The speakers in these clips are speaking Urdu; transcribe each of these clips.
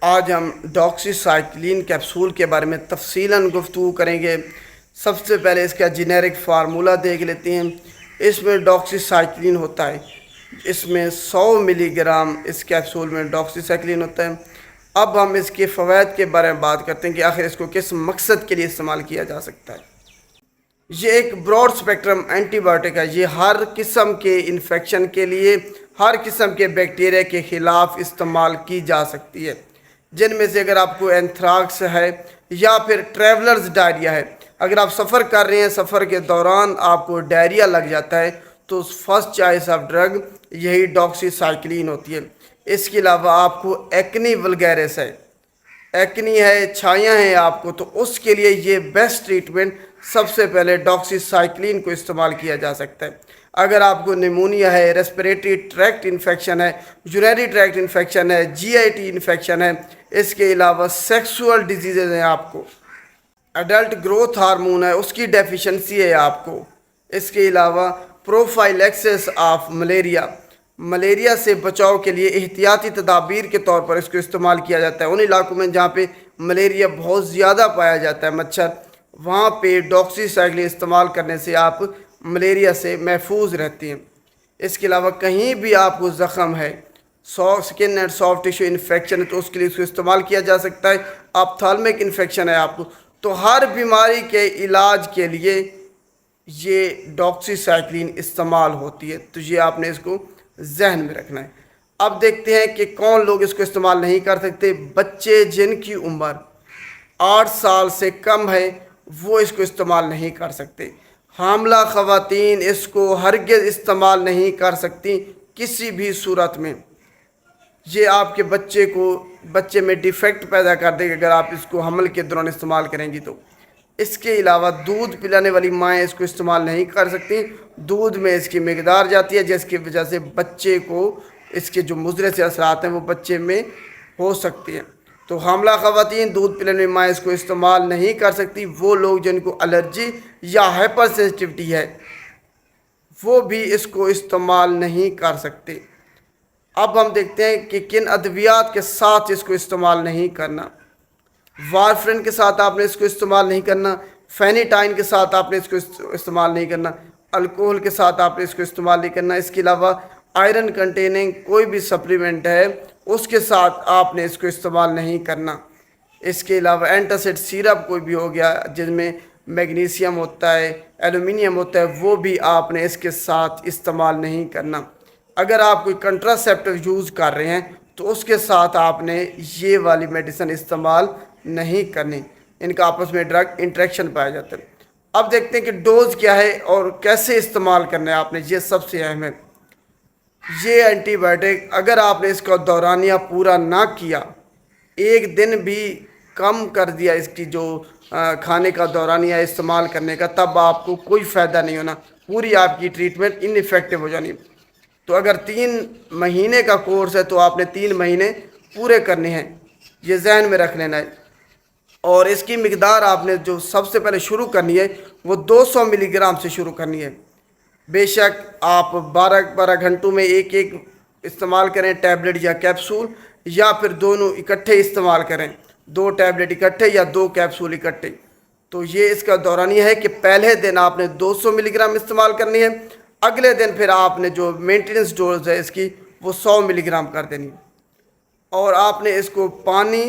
آج ہم ڈاکسی سائکلین کیپسول کے بارے میں تفصیلاً گفتگو کریں گے۔ سب سے پہلے اس کا جنیرک فارمولہ دیکھ لیتے ہیں۔ اس میں ڈاکسی سائکلین ہوتا ہے، اس میں 100 ملی گرام اس کیپسول میں ڈاکسی سائکلین ہوتا ہے۔ اب ہم اس کے فوائد کے بارے میں بات کرتے ہیں کہ آخر اس کو کس مقصد کے لیے استعمال کیا جا سکتا ہے۔ یہ ایک براڈ اسپیکٹرم اینٹی بائیوٹک ہے۔ یہ ہر قسم کے انفیکشن کے لیے، ہر قسم کے بیکٹیریا کے خلاف استعمال کی جا سکتی ہے، جن میں سے اگر آپ کو اینتھراکس ہے یا پھر ٹریولرز ڈائریا ہے، اگر آپ سفر کر رہے ہیں، سفر کے دوران آپ کو ڈائریا لگ جاتا ہے تو فرسٹ چوائس آف ڈرگ یہی ڈاکسی سائکلین ہوتی ہے۔ اس کے علاوہ آپ کو ایکنی ولگیرس ہے، ایکنی ہے، چھائیاں ہیں آپ کو، تو اس کے لیے یہ بیسٹ ٹریٹمنٹ سب سے پہلے ڈاکسی سائکلین کو استعمال کیا جا سکتا ہے۔ اگر آپ کو نیمونیا ہے، ریسپریٹری ٹریکٹ انفیکشن ہے، یورینری ٹریکٹ انفیکشن ہے، جی آئی ٹی انفیکشن ہے، اس کے علاوہ سیکسول ڈیزیزز ہیں، آپ کو ایڈلٹ گروتھ ہارمون ہے اس کی ڈیفیشنسی ہے آپ کو، اس کے علاوہ پروفائلیکسس آف ملیریا سے بچاؤ کے لیے احتیاطی تدابیر کے طور پر اس کو استعمال کیا جاتا ہے۔ ان علاقوں میں جہاں پہ ملیریا بہت زیادہ پایا جاتا ہے، مچھر، وہاں پہ ڈاکسی سائکلین استعمال کرنے سے آپ ملیریا سے محفوظ رہتے ہیں۔ اس کے علاوہ کہیں بھی آپ کو زخم ہے، سکن اینڈ سافٹ ٹیشو انفیکشن ہے، تو اس کے لیے اس کو استعمال کیا جا سکتا ہے۔ آپتھالمک انفیکشن ہے آپ کو، تو ہر بیماری کے علاج کے لیے یہ ڈاکسی سائکلین استعمال ہوتی ہے، تو یہ آپ نے اس کو ذہن میں رکھنا ہے۔ اب دیکھتے ہیں کہ کون لوگ اس کو استعمال نہیں کر سکتے۔ بچے جن کی عمر 8 سال سے کم ہے وہ اس کو استعمال نہیں کر سکتے۔ حاملہ خواتین اس کو ہرگز استعمال نہیں کر سکتی کسی بھی صورت میں۔ یہ آپ کے بچے میں ڈیفیکٹ پیدا کر دے گا اگر آپ اس کو حمل کے دوران استعمال کریں گی تو۔ اس کے علاوہ دودھ پلانے والی مائیں اس کو استعمال نہیں کر سکتی۔ دودھ میں اس کی مقدار جاتی ہے، جس کی وجہ سے بچے کو اس کے جو مضر سے اثرات ہیں وہ بچے میں ہو سکتی ہیں۔ تو حاملہ خواتین دودھ پلانے والی مائیں اس کو استعمال نہیں کر سکتی۔ وہ لوگ جن کو الرجی یا ہائپر سینسٹیوٹی ہے وہ بھی اس کو استعمال نہیں کر سکتے۔ اب ہم دیکھتے ہیں کہ کن ادویات کے ساتھ اس کو استعمال نہیں کرنا۔ وارفرین کے ساتھ آپ نے اس کو استعمال نہیں کرنا، فینیٹائن کے ساتھ آپ نے اس کو استعمال نہیں کرنا، الکوہل کے ساتھ آپ نے اس کو استعمال نہیں کرنا۔ اس کے علاوہ آئرن کنٹیننگ کوئی بھی سپلیمنٹ ہے اس کے ساتھ آپ نے اس کو استعمال نہیں کرنا۔ اس کے علاوہ اینٹاسڈ سیرپ کوئی بھی ہو گیا جن میں میگنیشیم ہوتا ہے، ایلومینیم ہوتا ہے، وہ بھی آپ نے اس کے ساتھ استعمال نہیں کرنا۔ اگر آپ کوئی کنٹراسیپٹیو یوز کر رہے ہیں تو اس کے ساتھ آپ نے یہ والی میڈیسن استعمال نہیں کرنی، ان کا آپس میں ڈرگ انٹریکشن پایا جاتا ہے۔ اب دیکھتے ہیں کہ ڈوز کیا ہے اور کیسے استعمال کرنا ہے آپ نے، یہ سب سے اہم ہے۔ یہ اینٹی بائیوٹک اگر آپ نے اس کا دورانیہ پورا نہ کیا، ایک دن بھی کم کر دیا اس کی جو کھانے کا دورانیہ استعمال کرنے کا، تب آپ کو کوئی فائدہ نہیں ہونا، پوری آپ کی ٹریٹمنٹ ان ایفیکٹو ہو جانی۔ تو اگر 3 مہینے کا کورس ہے تو آپ نے 3 مہینے پورے کرنے ہیں، یہ ذہن میں رکھ لینا ہے۔ اور اس کی مقدار آپ نے جو سب سے پہلے شروع کرنی ہے وہ 200 ملی گرام سے شروع کرنی ہے۔ بے شک آپ 12 گھنٹوں میں ایک استعمال کریں، ٹیبلٹ یا کیپسول، یا پھر دونوں اکٹھے استعمال کریں، 2 ٹیبلٹ اکٹھے یا 2 کیپسول اکٹھے۔ تو یہ اس کا دورانیہ ہے کہ پہلے دن آپ نے 200 ملی گرام استعمال کرنی ہے، اگلے دن پھر آپ نے جو مینٹیننس ڈوز ہے اس کی وہ 100 ملی گرام کر دینی ہے۔ اور آپ نے اس کو پانی،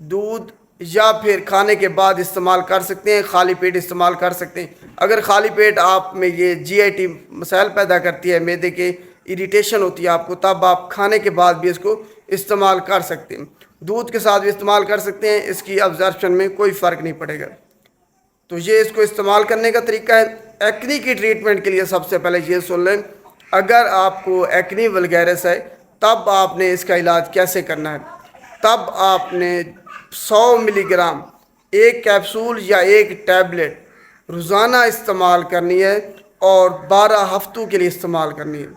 دودھ یا پھر کھانے کے بعد استعمال کر سکتے ہیں، خالی پیٹ استعمال کر سکتے ہیں۔ اگر خالی پیٹ آپ میں یہ جی آئی ٹی مسائل پیدا کرتی ہے، معدے کے اریٹیشن ہوتی ہے آپ کو، تب آپ کھانے کے بعد بھی اس کو استعمال کر سکتے ہیں۔ دودھ کے ساتھ بھی استعمال کر سکتے ہیں، اس کی ابزارپشن میں کوئی فرق نہیں پڑے گا۔ تو یہ اس کو استعمال کرنے کا طریقہ ہے۔ ایکنی کی ٹریٹمنٹ کے لیے سب سے پہلے یہ سن لیں، اگر آپ کو ایکنی ولگیرس ہے تب آپ نے اس کا علاج کیسے کرنا ہے۔ تب آپ نے 100 ملی گرام ایک کیپسول یا ایک ٹیبلٹ روزانہ استعمال کرنی ہے اور 12 ہفتوں کے لیے استعمال کرنی ہے۔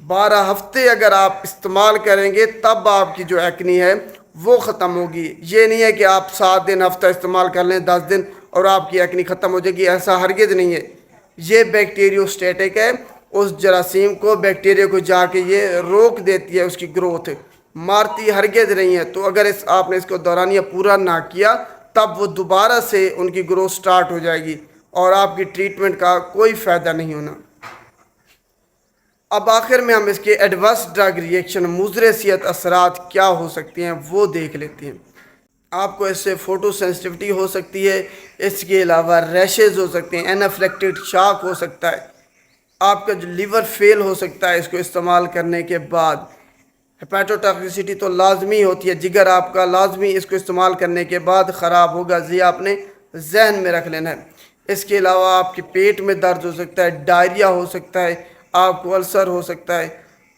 12 ہفتے اگر آپ استعمال کریں گے تب آپ کی جو ایکنی ہے وہ ختم ہوگی۔ یہ نہیں ہے کہ آپ 7 دن ہفتہ استعمال کر لیں، 10 دن اور آپ کی ایکنی ختم ہو جائے گی، ایسا ہرگز نہیں ہے۔ یہ بیکٹیریوسٹیٹک ہے، اس جراثیم کو، بیکٹیریا کو جا کے یہ روک دیتی ہے اس کی گروتھ۔ مارتی ہرگز نہیں ہے، تو اگر آپ نے اس کو دورانیہ پورا نہ کیا تب وہ دوبارہ سے ان کی گروتھ سٹارٹ ہو جائے گی اور آپ کی ٹریٹمنٹ کا کوئی فائدہ نہیں ہونا۔ اب آخر میں ہم اس کے ایڈورس ڈرگ ریئیکشن مضر صحت اثرات کیا ہو سکتے ہیں وہ دیکھ لیتے ہیں۔ آپ کو اس سے فوٹو سینسٹیوٹی ہو سکتی ہے، اس کے علاوہ ریشز ہو سکتے ہیں، اینافلیکٹڈ شاک ہو سکتا ہے، آپ کا جو لیور فیل ہو سکتا ہے اس کو استعمال کرنے کے بعد، ہیپیٹوٹاکسیسٹی تو لازمی ہوتی ہے، جگر آپ کا لازمی اس کو استعمال کرنے کے بعد خراب ہوگا، یہ آپ نے ذہن میں رکھ لینا ہے۔ اس کے علاوہ آپ کے پیٹ میں درد ہو سکتا ہے، ڈائریا ہو سکتا ہے، آپ کو السر ہو سکتا ہے،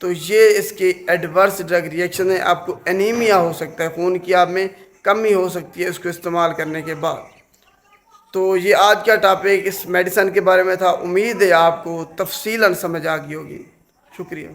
تو یہ اس کے ایڈورس ڈرگ ریئیکشن ہے۔ آپ کو انیمیا ہو سکتا ہے، خون کی آپ میں کمی ہو سکتی ہے اس کو استعمال کرنے کے بعد۔ تو یہ آج کا ٹاپک اس میڈیسن کے بارے میں تھا، امید ہے آپ کو تفصیلاً سمجھ آ گئی ہوگی۔ شکریہ۔